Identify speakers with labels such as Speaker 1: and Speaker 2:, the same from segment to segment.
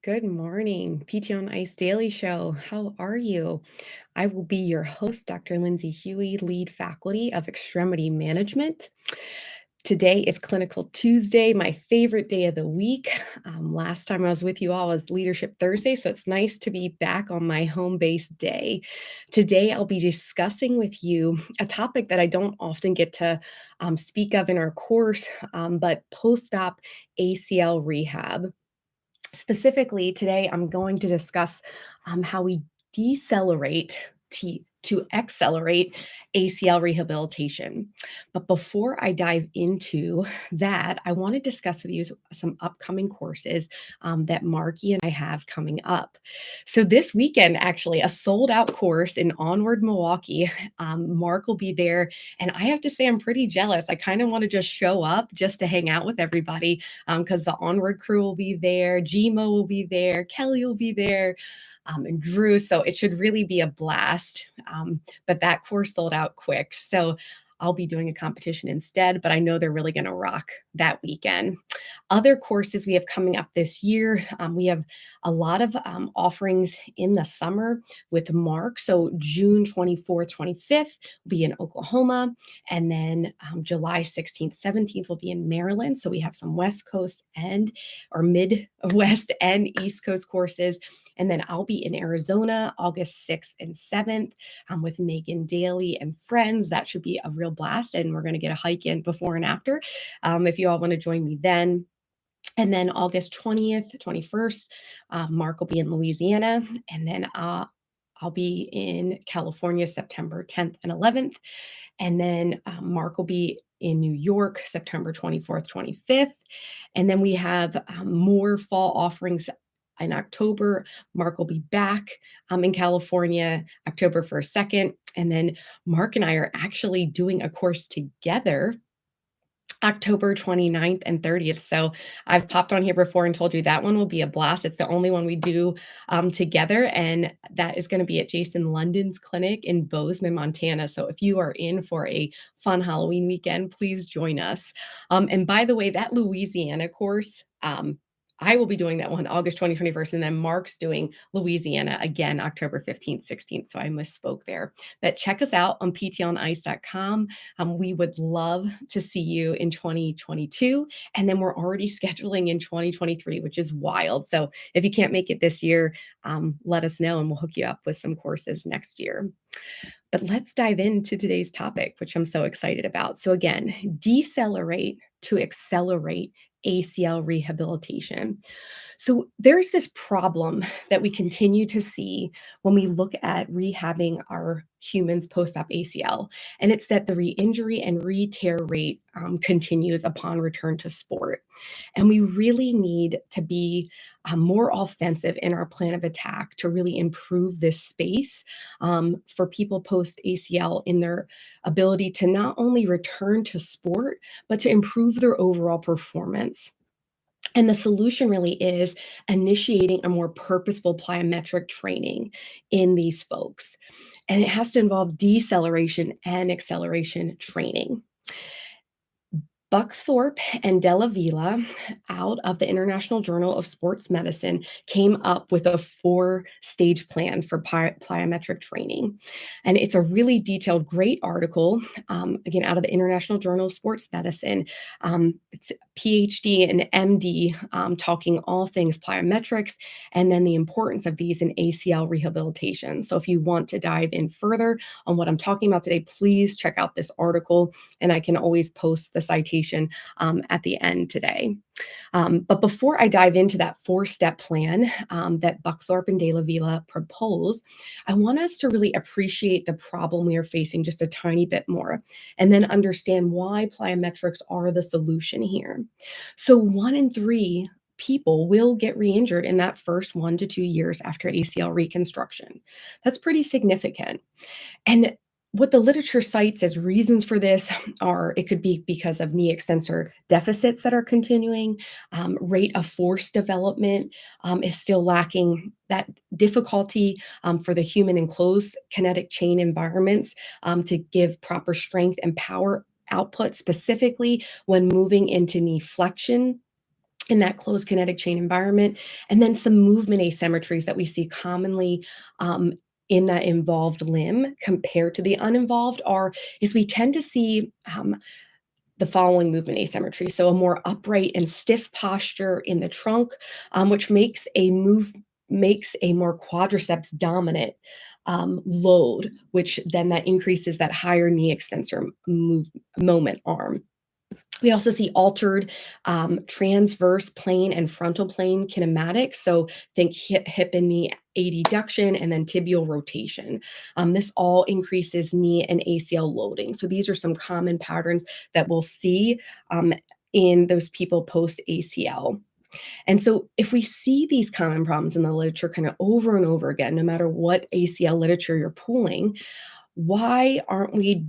Speaker 1: Good morning, PT on Ice Daily Show. How are you? I will be your host, Dr. Lindsay Huey, lead faculty of extremity management. Today is Clinical Tuesday, my favorite day of the week. Last time I was with you all was Leadership Thursday, so it's nice to be back on my home base day. Today, I'll be discussing with you a topic that I don't often get to speak of in our course, but post-op ACL rehab. Specifically, today I'm going to discuss how we decelerate to accelerate ACL rehabilitation. But before I dive into that, I want to discuss with you some upcoming courses that Marky and I have coming up. So this weekend, actually, a sold out course in Onward Milwaukee. Mark will be there, and I have to say I'm pretty jealous. I kind of want to just show up just to hang out with everybody because the Onward crew will be there, Gmo will be there, Kelly will be there, and Drew. So it should really be a blast. But that course sold out quick. So I'll be doing a competition instead, but I know they're really going to rock that weekend. Other courses we have coming up this year, we have a lot of offerings in the summer with Mark. So June 24th, 25th will be in Oklahoma. And then July 16th, 17th will be in Maryland. So we have some West Coast or Midwest and East Coast courses. And then I'll be in Arizona August 6th and 7th with Megan Daly and friends. That should be a real blast. And we're going to get a hike in before and after if you all want to join me then. And then August 20th, 21st, Mark will be in Louisiana. And then I'll be in California September 10th and 11th. And then Mark will be in New York September 24th, 25th. And then we have more fall offerings in October. Mark will be back in California October 1st, 2nd. And then Mark and I are actually doing a course together October 29th and 30th. So I've popped on here before and told you that one will be a blast. It's the only one we do together. And that is going to be at Jason London's clinic in Bozeman, Montana. So if you are in for a fun Halloween weekend, please join us. And by the way, that Louisiana course, I will be doing that one August 2021st, and then Mark's doing Louisiana again October 15th, 16th. So I misspoke there. But check us out on ptonice.com. We would love to see you in 2022. And then we're already scheduling in 2023, which is wild. So if you can't make it this year, let us know and we'll hook you up with some courses next year. But let's dive into today's topic, which I'm so excited about. So again, decelerate to accelerate ACL rehabilitation. So there's this problem that we continue to see when we look at rehabbing our humans post-op ACL, and it's that the re-injury and re-tear rate continues upon return to sport. And we really need to be more offensive in our plan of attack to really improve this space for people post ACL in their ability to not only return to sport, but to improve their overall performance. And the solution really is initiating a more purposeful plyometric training in these folks. And it has to involve deceleration and acceleration training. Buckthorpe and Della Villa, out of the International Journal of Sports Medicine, came up with a 4-stage plan for plyometric training. And it's a really detailed, great article, again, out of the International Journal of Sports Medicine. It's PhD and MD talking all things plyometrics and then the importance of these in ACL rehabilitation. So if you want to dive in further on what I'm talking about today, please check out this article, and I can always post the citation at the end today. But before I dive into that 4-step plan that Buckthorpe and De La Villa propose, I want us to really appreciate the problem we are facing just a tiny bit more, and then understand why plyometrics are the solution here. So 1 in 3 people will get re-injured in that first 1 to 2 years after ACL reconstruction. That's pretty significant. And what the literature cites as reasons for this are it could be because of knee extensor deficits that are continuing, rate of force development is still lacking, that difficulty for the human in closed kinetic chain environments to give proper strength and power output, specifically when moving into knee flexion. in that closed kinetic chain environment. And then some movement asymmetries that we see commonly in that involved limb compared to the uninvolved is we tend to see the following movement asymmetry. So a more upright and stiff posture in the trunk, which makes a more quadriceps dominant load, which then that increases that higher knee extensor moment arm. We also see altered transverse plane and frontal plane kinematics. So think hip and knee adduction and then tibial rotation. This all increases knee and ACL loading. So these are some common patterns that we'll see in those people post ACL. And so if we see these common problems in the literature kind of over and over again, no matter what ACL literature you're pulling, why aren't we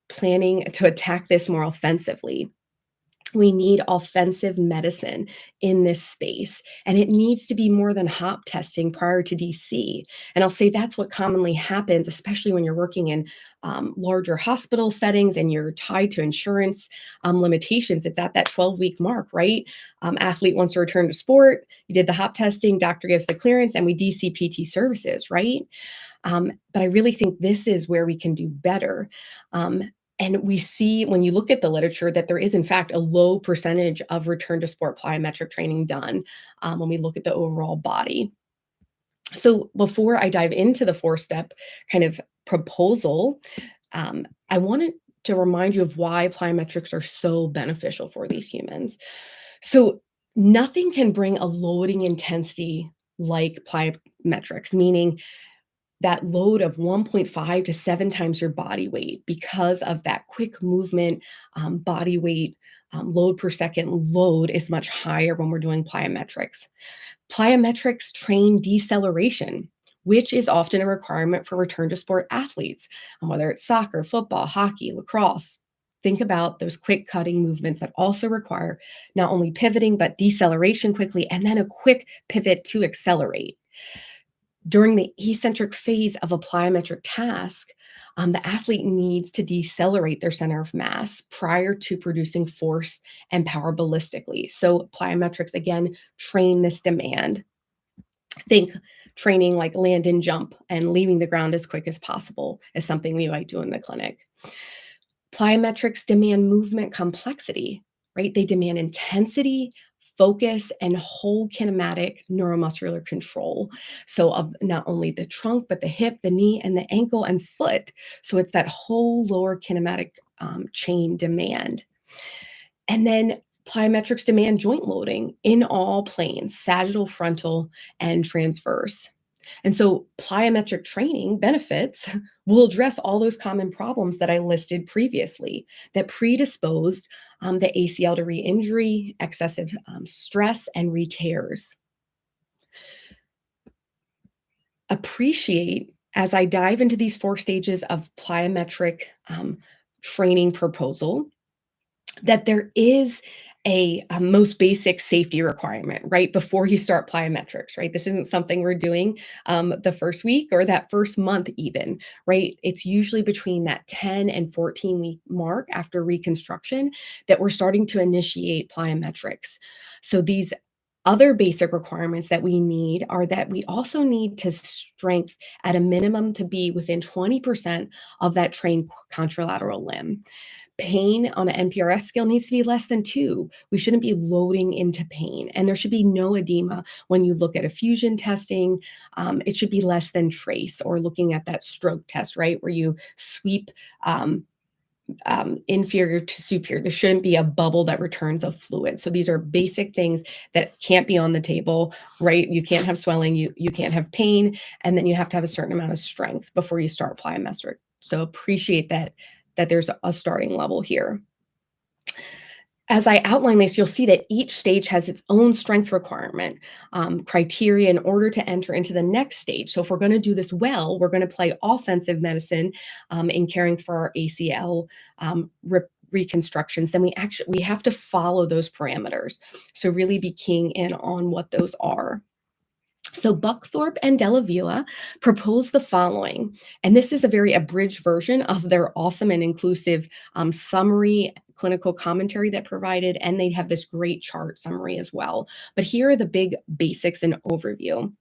Speaker 1: planning to attack this more offensively? We need offensive medicine in this space, and it needs to be more than hop testing prior to DC. And I'll say that's what commonly happens, especially when you're working in larger hospital settings and you're tied to insurance limitations. It's at that 12-week mark, right? Athlete wants to return to sport. You did the hop testing, doctor gives the clearance, and we DC PT services, right? But I really think this is where we can do better. And we see when you look at the literature that there is, in fact, a low percentage of return to sport plyometric training done when we look at the overall body. So before I dive into the four-step kind of proposal, I wanted to remind you of why plyometrics are so beneficial for these humans. So nothing can bring a loading intensity like plyometrics, meaning that load of 1.5 to 7 times your body weight because of that quick movement, body weight, load per second load is much higher when we're doing plyometrics. Plyometrics train deceleration, which is often a requirement for return to sport athletes, whether it's soccer, football, hockey, lacrosse. Think about those quick cutting movements that also require not only pivoting, but deceleration quickly, and then a quick pivot to accelerate. During the eccentric phase of a plyometric task, the athlete needs to decelerate their center of mass prior to producing force and power ballistically. So plyometrics, again, train this demand. Think training like land and jump and leaving the ground as quick as possible is something we might do in the clinic. Plyometrics demand movement complexity, right? They demand intensity, focus, and whole kinematic neuromuscular control. So of not only the trunk, but the hip, the knee, and the ankle and foot. So it's that whole lower kinematic chain demand. And then plyometrics demand joint loading in all planes, sagittal, frontal, and transverse. And so plyometric training benefits will address all those common problems that I listed previously that predisposed the ACL to re-injury, excessive stress, and re-tears. Appreciate as I dive into these 4 stages of plyometric training proposal that there is a most basic safety requirement, right? Before you start plyometrics, right? This isn't something we're doing the first week or that first month even, right? It's usually between that 10 and 14-week mark after reconstruction that we're starting to initiate plyometrics. So these other basic requirements that we need are that we also need to strength at a minimum to be within 20% of that trained contralateral limb. Pain on an NPRS scale needs to be less than 2. We shouldn't be loading into pain, and there should be no edema when you look at a fusion testing. It should be less than trace, or looking at that stroke test, right, where you sweep inferior to superior. There shouldn't be a bubble that returns a fluid. So these are basic things that can't be on the table, right? You can't have swelling, you can't have pain, and then you have to have a certain amount of strength before you start plyometric. So appreciate that there's a starting level here. As I outline this, you'll see that each stage has its own strength requirement criteria in order to enter into the next stage. So if we're going to do this well, we're going to play offensive medicine in caring for our ACL reconstructions. Then we have to follow those parameters. So really be keying in on what those are. So Buckthorpe and Della Villa proposed the following, and this is a very abridged version of their awesome and inclusive summary clinical commentary that provided, and they have this great chart summary as well. But here are the big basics and overview.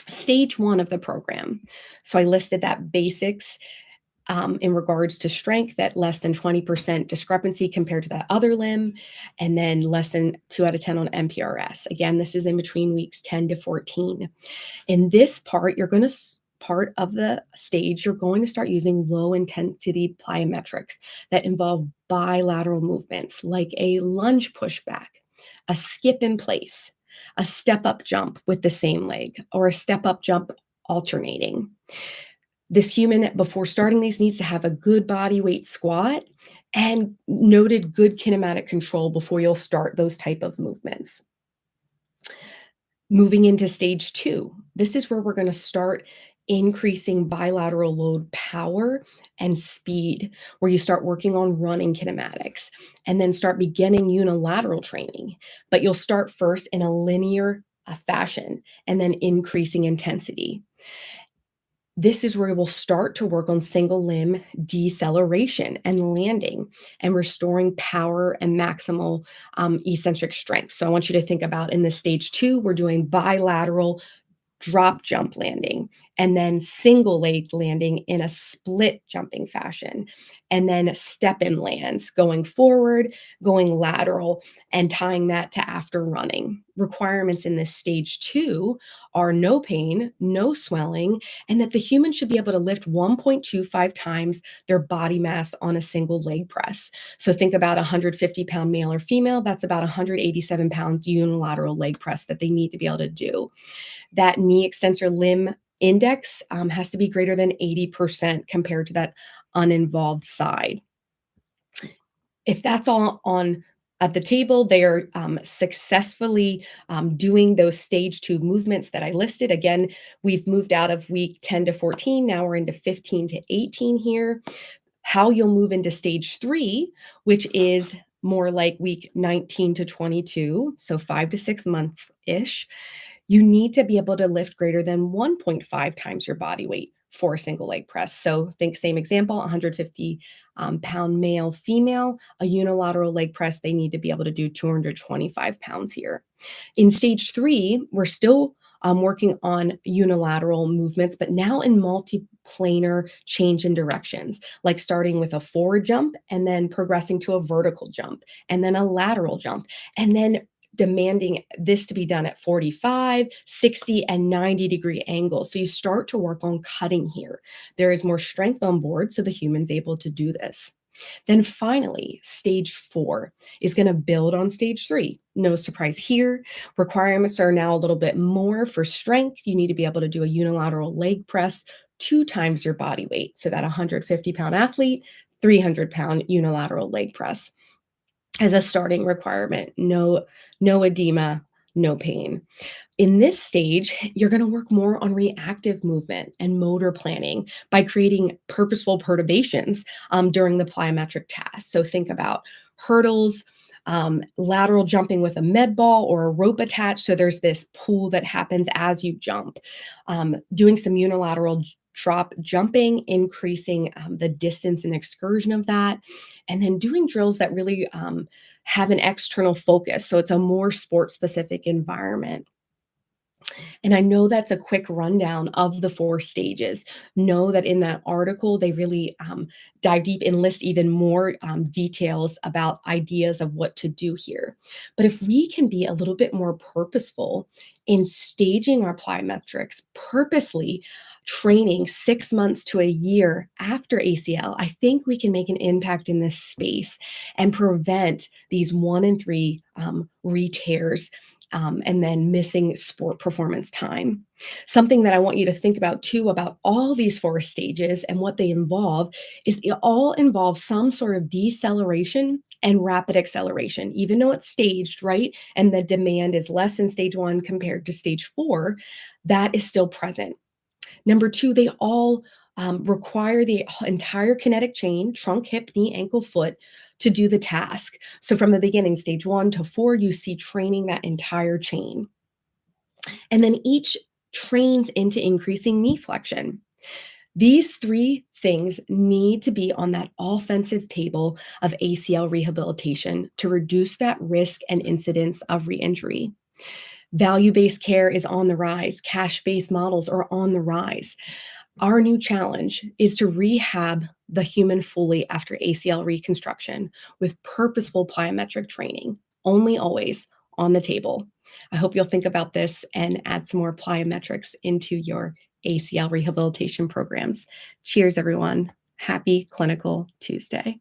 Speaker 1: Stage 1 of the program. So I listed that basics in regards to strength, that less than 20% discrepancy compared to that other limb, and then less than 2 out of 10 on MPRS. Again, this is in between weeks 10 to 14. In this part, you're going to part of the stage, you're going to start using low intensity plyometrics that involve bilateral movements like a lunge pushback, a skip in place, a step up jump with the same leg, or a step up jump alternating. This human, before starting these, needs to have a good body weight squat and noted good kinematic control before you'll start those type of movements. Moving into stage 2, this is where we're going to start increasing bilateral load power and speed, where you start working on running kinematics and then start beginning unilateral training. But you'll start first in a linear fashion and then increasing intensity. This is where we'll start to work on single limb deceleration and landing and restoring power and maximal eccentric strength. So I want you to think about in this stage 2, we're doing bilateral drop jump landing, and then single leg landing in a split jumping fashion, and then step in lands going forward, going lateral, and tying that to after running. Requirements in this stage 2 are no pain, no swelling, and that the human should be able to lift 1.25 times their body mass on a single leg press. So think about a 150-pound male or female, that's about 187 pounds unilateral leg press that they need to be able to do. That knee extensor limb index has to be greater than 80% compared to that uninvolved side. If that's all on at the table, they are successfully doing those stage 2 movements that I listed. Again, we've moved out of week 10 to 14. Now we're into 15 to 18 here. How you'll move into stage 3, which is more like week 19 to 22, so 5 to 6 months-ish. You need to be able to lift greater than 1.5 times your body weight for a single leg press. So think same example, 150 pound male, female, a unilateral leg press, they need to be able to do 225 pounds here. In stage 3, we're still working on unilateral movements, but now in multiplanar change in directions, like starting with a forward jump and then progressing to a vertical jump and then a lateral jump, and then demanding this to be done at 45, 60, and 90-degree angles. So you start to work on cutting here. There is more strength on board, so the human's able to do this. Then finally, stage 4 is going to build on stage 3. No surprise here. Requirements are now a little bit more for strength. You need to be able to do a unilateral leg press 2 times your body weight. So that 150-pound athlete, 300-pound unilateral leg press as a starting requirement. No edema, no pain. In this stage, you're going to work more on reactive movement and motor planning by creating purposeful perturbations during the plyometric task. So think about hurdles, lateral jumping with a med ball or a rope attached. So there's this pull that happens as you jump. Doing some unilateral drop jumping, increasing the distance and excursion of that, and then doing drills that really have an external focus. So it's a more sport-specific environment. And I know that's a quick rundown of the 4 stages. Know that in that article, they really dive deep and list even more details about ideas of what to do here. But if we can be a little bit more purposeful in staging our plyometrics, purposely training 6 months to a year after ACL, I think we can make an impact in this space and prevent these 1 in 3 re-tears and then missing sport performance time. Something that I want you to think about too about all these 4 stages and what they involve is it all involves some sort of deceleration and rapid acceleration. Even though it's staged, right? And the demand is less in stage 1 compared to stage 4, that is still present. Number 2, they all require the entire kinetic chain, trunk, hip, knee, ankle, foot, to do the task. So from the beginning, stage 1 to 4, you see training that entire chain. And then each trains into increasing knee flexion. These three things need to be on that offensive table of ACL rehabilitation to reduce that risk and incidence of re-injury. Value-based care is on the rise. Cash-based models are on the rise. Our new challenge is to rehab the human fully after ACL reconstruction with purposeful plyometric training, only always on the table. I hope you'll think about this and add some more plyometrics into your ACL rehabilitation programs. Cheers, everyone. Happy Clinical Tuesday.